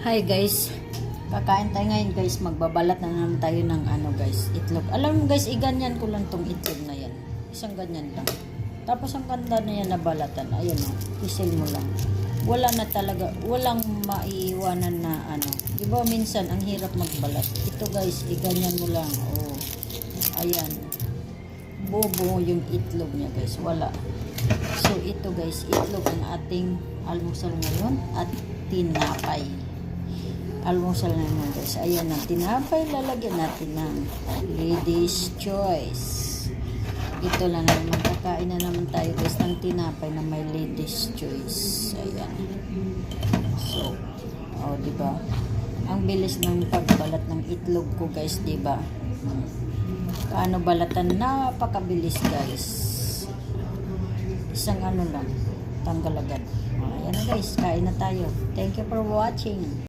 Hi guys, kakain tayo ngayon guys, magbabalat na naman tayo ng guys, itlog. Alam mo guys, iganyan ko lang tong itlog na yan. Isang ganyan lang. Tapos ang ganda na yan na balatan, ayan o, isil mo lang. Wala na talaga, walang maiiwanan na Diba minsan, ang hirap magbalat. Ito guys, iganyan mo lang. Oh, ayan. Bobo yung itlog niya guys, wala. So ito guys, itlog ang ating almusal ngayon at tinapay. Almusal na naman guys. Ayan na, tinapay. Lalagyan natin ng Lady's Choice. Ito lang naman. Kakain na naman tayo guys ng tinapay na may Lady's Choice. Ayan. So, diba? Ang bilis ng pagbalat ng itlog ko guys, diba? Paano balatan? Napakabilis guys. Isang lang. Tanggal agad. Ayan na guys. Kain na tayo. Thank you for watching.